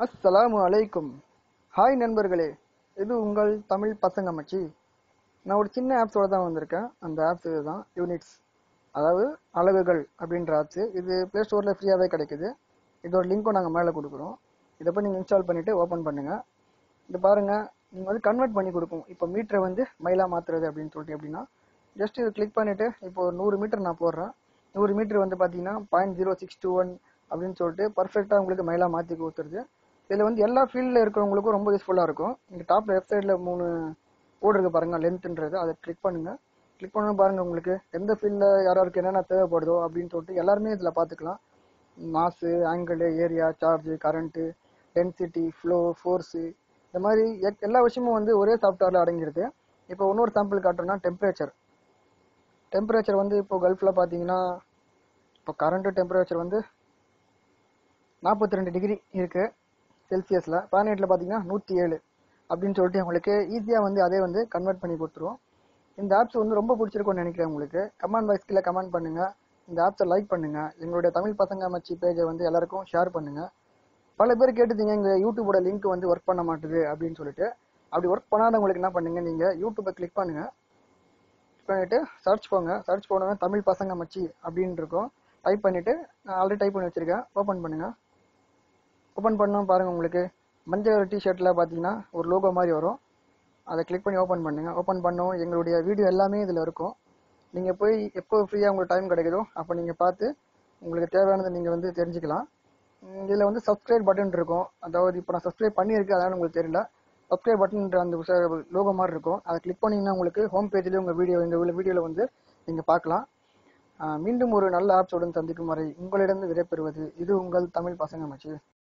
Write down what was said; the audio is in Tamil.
அஸ்ஸலாமு அலைக்கும். ஹாய் நண்பர்களே, இது உங்கள் தமிழ் பசங்க மச்சி. நான் ஒரு சின்ன ஆப்ஸோட தான் வந்திருக்கேன். அந்த ஆப்ஸ் இதுதான் யூனிட்ஸ், அதாவது அலகுகள் அப்படின்ற ஆப்ஸ். இது ப்ளே ஸ்டோரில் ஃப்ரீயாகவே கிடைக்குது. இதோட லிங்க்கும் நாங்கள் மேலே கொடுக்குறோம். இதை போய் நீங்கள் இன்ஸ்டால் பண்ணிவிட்டு ஓப்பன் பண்ணுங்கள். இது பாருங்கள், நீங்கள் வந்து கன்வெர்ட் பண்ணி கொடுக்கும். இப்போ மீட்டரை வந்து மைலாக மாற்றுறது அப்படின்னு சொல்லிட்டு எப்படின்னா, ஜஸ்ட் இது கிளிக் பண்ணிவிட்டு இப்போ 100 மீட்டர் நான் போடுறேன். 100 மீட்டர் வந்து பார்த்தீங்கன்னா 0.0621 அப்படின்னு சொல்லிட்டு பர்ஃபெக்டாக உங்களுக்கு மைலாக மாற்றி கொடுத்துருது. இதில் வந்து எல்லா ஃபீல்டில் இருக்கிறவங்களுக்கும் ரொம்ப யூஸ்ஃபுல்லாக இருக்கும். இங்கே டாப் லெஃப்ட் சைடில் 3 கோடு இருக்குது பாருங்கள், லென்த்ன்றது. அதை கிளிக் பண்ணுங்கள். கிளிக் பண்ணணும் பாருங்கள், உங்களுக்கு எந்த ஃபீல்டில் யாராருக்கு என்னென்ன தேவைப்படுதோ அப்படின்னு சொல்லிட்டு எல்லாருமே இதில் பார்த்துக்கலாம். மாசு, angle, area, charge, current, density, flow, force, இந்த மாதிரி எல்லா விஷயமும் வந்து ஒரே சாஃப்ட்வேரில் அடங்கிடுது. இப்போ இன்னொரு சாம்பிள் காட்டுறோன்னா டெம்பரேச்சர் வந்து இப்போ கல்ஃபில் பார்த்தீங்கன்னா இப்போ கரண்ட்டு டெம்பரேச்சர் வந்து 42 டிகிரி இருக்குது செல்சியஸில். ஃபாரன்ஹீட்டில் பார்த்தீங்கன்னா 107 அப்படின்னு சொல்லிட்டு உங்களுக்கு ஈஸியாக வந்து அதே வந்து கன்வெர்ட் பண்ணி கொடுத்துருவோம். இந்த ஆப்ஸ் வந்து ரொம்ப பிடிச்சிருக்கும்னு நினைக்கிறேன். உங்களுக்கு கமெண்ட் பாக்ஸில் கமெண்ட் பண்ணுங்கள், இந்த ஆப்ஸை லைக் பண்ணுங்கள், எங்களுடைய தமிழ் பசங்க மச்சி பேஜை வந்து எல்லாருக்கும் ஷேர் பண்ணுங்கள். பல பேர் கேட்டுட்டீங்க எங்கள் யூடியூபோட லிங்க் வந்து ஒர்க் பண்ண மாட்டுது அப்படின்னு சொல்லிட்டு. அப்படி ஒர்க் பண்ணாதவங்களுக்கு என்ன பண்ணுங்க, நீங்கள் யூடியூப்பை கிளிக் பண்ணுங்கள். கிளிக் பண்ணிவிட்டு சர்ச் பண்ணுங்கள் தமிழ் பசங்க மச்சி அப்படின்னு இருக்கும். டைப் பண்ணிவிட்டு, நான் ஆல்ரெடி டைப் பண்ணி வச்சுருக்கேன், ஓப்பன் பண்ணுங்கள். ஓப்பன் பண்ணோம் பாருங்கள், உங்களுக்கு மஞ்சள் டிஷர்ட்டில் பார்த்தீங்கன்னா ஒரு லோகோ மாதிரி வரும். அதை கிளிக் பண்ணி ஓப்பன் பண்ணுங்கள். ஓப்பன் பண்ணோம் எங்களுடைய வீடியோ எல்லாமே இதில் இருக்கும். நீங்கள் போய் எப்போ ஃப்ரீயாக உங்களுக்கு டைம் கிடைக்குதோ அப்போ நீங்கள் பார்த்து உங்களுக்கு தேவையானதை நீங்கள் வந்து தெரிஞ்சுக்கலாம். இதில் வந்து சப்ஸ்கிரைப் பட்டன் இருக்கும். அதாவது இப்போ நான் சப்ஸ்கிரைப் பண்ணியிருக்கேன், அதனால் உங்களுக்கு தெரியல. சப்ஸ்கிரைப் பட்டன்ன்ற அந்த லோகோ மாதிரி இருக்கும். அதை கிளிக் பண்ணிங்கன்னா உங்களுக்கு ஹோம் பேஜ்லேயே எங்கள் வீடியோவில் வந்து நீங்கள் பார்க்கலாம். மீண்டும் ஒரு நல்ல ஆப்ஸுடன் சந்திக்கும் வரை உங்களிடம் விடைபெறுவது இது உங்கள் தமிழ் பசங்க மச்சி.